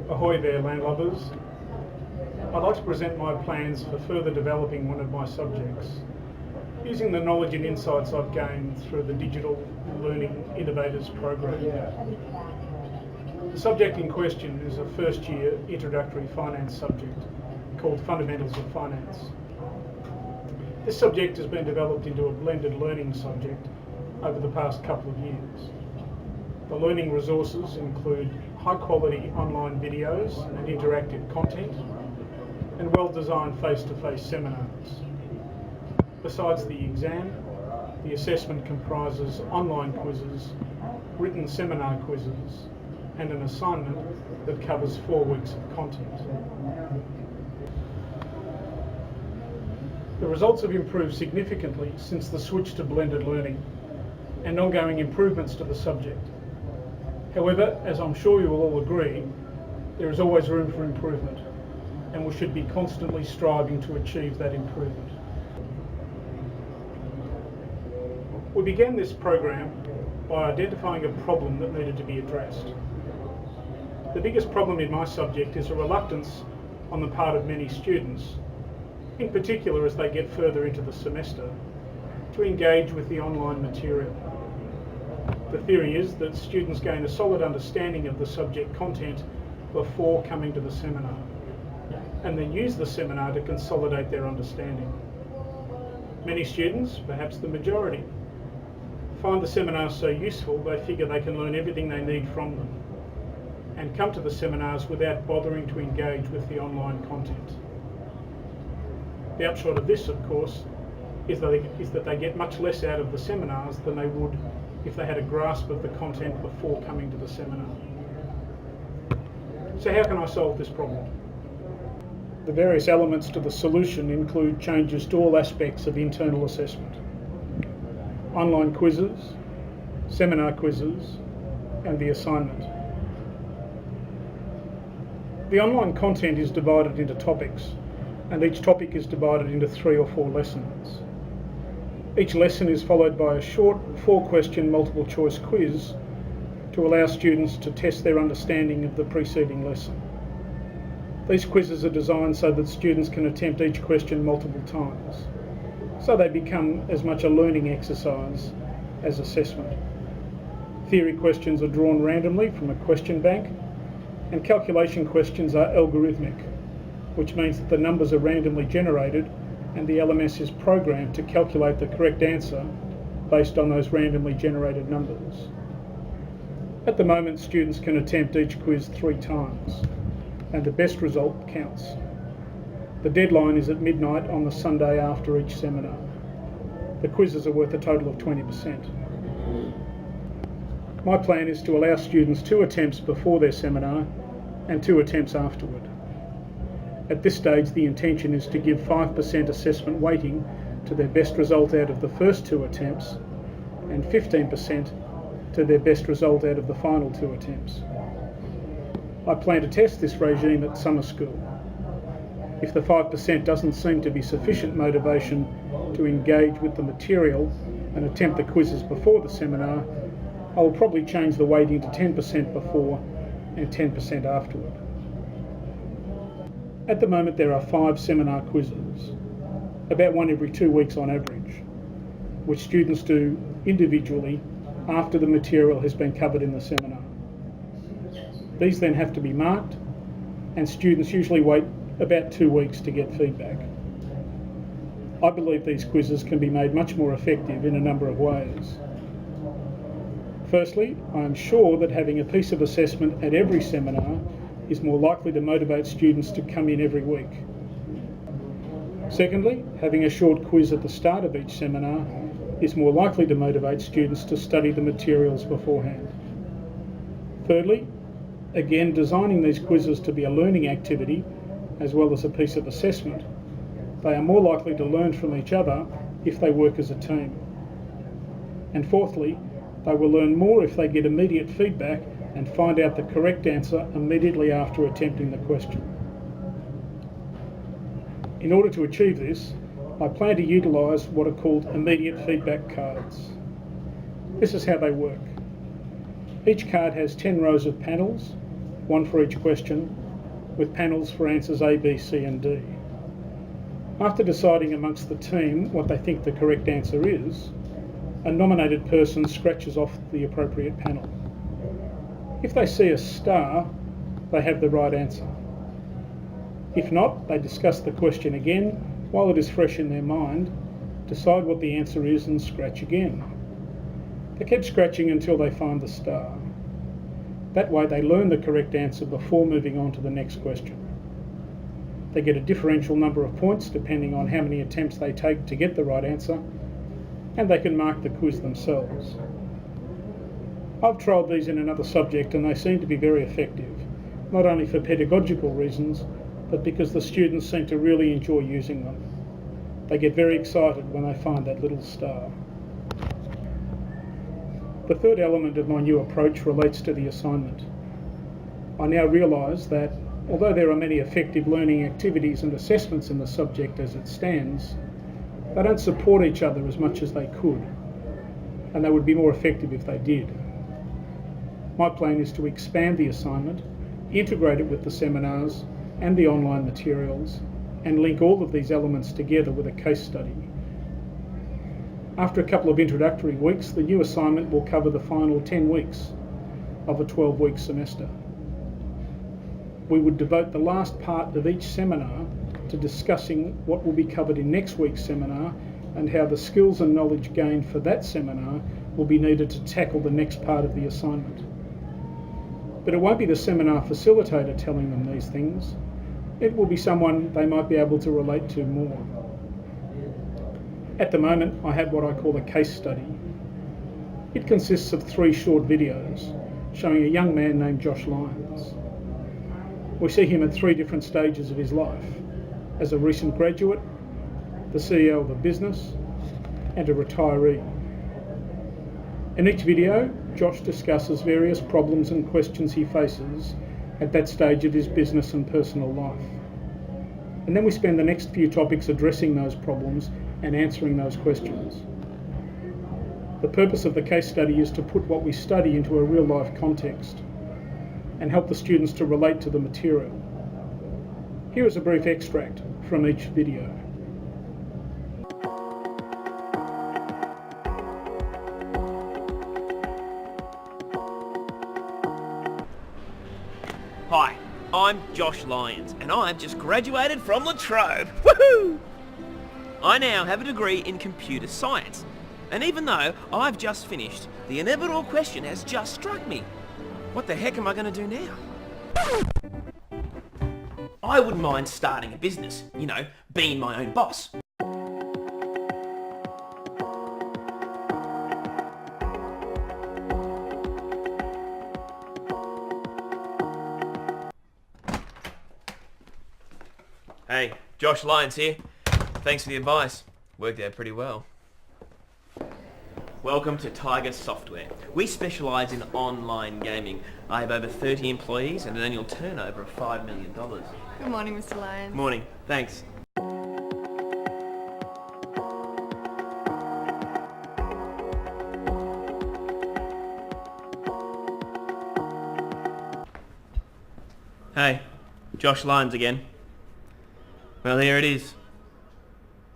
Ahoy there, landlubbers. I'd like to present my plans for further developing one of my subjects, using the knowledge and insights I've gained through the Digital Learning Innovators program. The subject in question is a first-year introductory finance subject called Fundamentals of Finance. This subject has been developed into a blended learning subject over the past couple of years. The learning resources include high-quality online videos and interactive content, and well-designed face-to-face seminars. Besides the exam, the assessment comprises online quizzes, written seminar quizzes, and an assignment that covers 4 weeks of content. The results have improved significantly since the switch to blended learning and ongoing improvements to the subject. However, as I'm sure you will all agree, there is always room for improvement, and we should be constantly striving to achieve that improvement. We began this program by identifying a problem that needed to be addressed. The biggest problem in my subject is a reluctance on the part of many students, in particular as they get further into the semester, to engage with the online material. The theory is that students gain a solid understanding of the subject content before coming to the seminar, and then use the seminar to consolidate their understanding. Many students, perhaps the majority, find the seminars so useful they figure they can learn everything they need from them and come to the seminars without bothering to engage with the online content. The upshot of this, of course, is that they get much less out of the seminars than they would if they had a grasp of the content before coming to the seminar. So how can I solve this problem? The various elements to the solution include changes to all aspects of internal assessment: online quizzes, seminar quizzes, and the assignment. The online content is divided into topics, and each topic is divided into 3 or 4 lessons. Each lesson is followed by a short 4-question multiple choice quiz to allow students to test their understanding of the preceding lesson. These quizzes are designed so that students can attempt each question multiple times, so they become as much a learning exercise as assessment. Theory questions are drawn randomly from a question bank, and calculation questions are algorithmic, which means that the numbers are randomly generated and the LMS is programmed to calculate the correct answer based on those randomly generated numbers. At the moment, students can attempt each quiz 3 times, and the best result counts. The deadline is at midnight on the Sunday after each seminar. The quizzes are worth a total of 20%. My plan is to allow students 2 attempts before their seminar and 2 attempts afterward. At this stage, the intention is to give 5% assessment weighting to their best result out of the first 2 attempts and 15% to their best result out of the final 2 attempts. I plan to test this regime at summer school. If the 5% doesn't seem to be sufficient motivation to engage with the material and attempt the quizzes before the seminar, I will probably change the weighting to 10% before and 10% afterward. At the moment, there are 5 seminar quizzes, about 1 every 2 weeks on average, which students do individually after the material has been covered in the seminar. These then have to be marked, and students usually wait about 2 weeks to get feedback. I believe these quizzes can be made much more effective in a number of ways. Firstly, I am sure that having a piece of assessment at every seminar is more likely to motivate students to come in every week. Secondly, having a short quiz at the start of each seminar is more likely to motivate students to study the materials beforehand. Thirdly, again, designing these quizzes to be a learning activity as well as a piece of assessment, they are more likely to learn from each other if they work as a team. And fourthly, they will learn more if they get immediate feedback and find out the correct answer immediately after attempting the question. In order to achieve this, I plan to utilise what are called immediate feedback cards. This is how they work. Each card has 10 rows of panels, one for each question, with panels for answers A, B, C and D. After deciding amongst the team what they think the correct answer is, a nominated person scratches off the appropriate panel. If they see a star, they have the right answer. If not, they discuss the question again while it is fresh in their mind, decide what the answer is and scratch again. They keep scratching until they find the star. That way they learn the correct answer before moving on to the next question. They get a differential number of points depending on how many attempts they take to get the right answer, and they can mark the quiz themselves. I've trialled these in another subject and they seem to be very effective, not only for pedagogical reasons, but because the students seem to really enjoy using them. They get very excited when they find that little star. The third element of my new approach relates to the assignment. I now realise that although there are many effective learning activities and assessments in the subject as it stands, they don't support each other as much as they could, and they would be more effective if they did. My plan is to expand the assignment, integrate it with the seminars and the online materials, and link all of these elements together with a case study. After a couple of introductory weeks, the new assignment will cover the final 10 weeks of a 12-week semester. We would devote the last part of each seminar to discussing what will be covered in next week's seminar and how the skills and knowledge gained for that seminar will be needed to tackle the next part of the assignment. But it won't be the seminar facilitator telling them these things. It will be someone they might be able to relate to more. At the moment, I have what I call a case study. It consists of 3 short videos showing a young man named Josh Lyons. We see him at 3 different stages of his life: as a recent graduate, the CEO of a business, and a retiree. In each video, Josh discusses various problems and questions he faces at that stage of his business and personal life. And then we spend the next few topics addressing those problems and answering those questions. The purpose of the case study is to put what we study into a real-life context and help the students to relate to the material. Here is a brief extract from each video. Hi, I'm Josh Lyons, and I've just graduated from La Trobe. Woohoo! I now have a degree in computer science, and even though I've just finished, the inevitable question has just struck me. What the heck am I going to do now? I wouldn't mind starting a business, being my own boss. Hey, Josh Lyons here. Thanks for the advice. Worked out pretty well. Welcome to Tiger Software. We specialise in online gaming. I have over 30 employees and an annual turnover of $5 million. Good morning, Mr. Lyons. Morning. Thanks. Hey, Josh Lyons again. Well, here it is.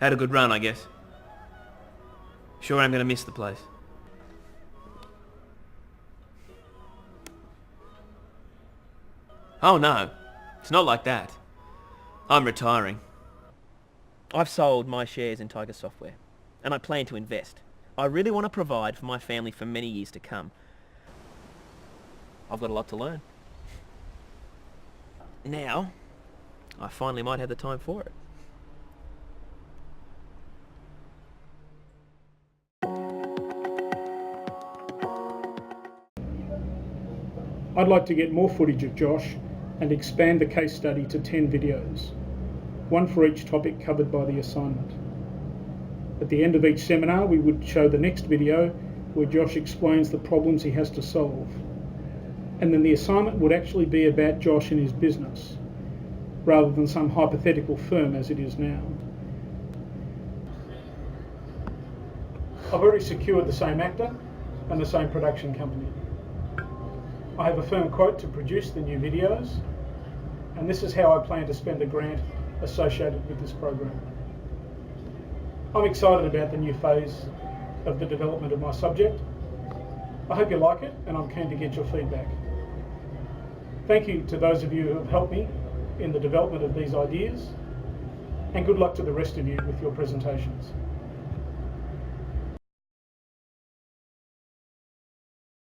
Had a good run, I guess. Sure I'm going to miss the place. Oh no, it's not like that. I'm retiring. I've sold my shares in Tiger Software, and I plan to invest. I really want to provide for my family for many years to come. I've got a lot to learn. Now, I finally might have the time for it. I'd like to get more footage of Josh and expand the case study to 10 videos, one for each topic covered by the assignment. At the end of each seminar, we would show the next video where Josh explains the problems he has to solve. And then the assignment would actually be about Josh and his business, rather than some hypothetical firm as it is now. I've already secured the same actor and the same production company. I have a firm quote to produce the new videos, and this is how I plan to spend the grant associated with this program. I'm excited about the new phase of the development of my subject. I hope you like it, and I'm keen to get your feedback. Thank you to those of you who have helped me in the development of these ideas, and good luck to the rest of you with your presentations.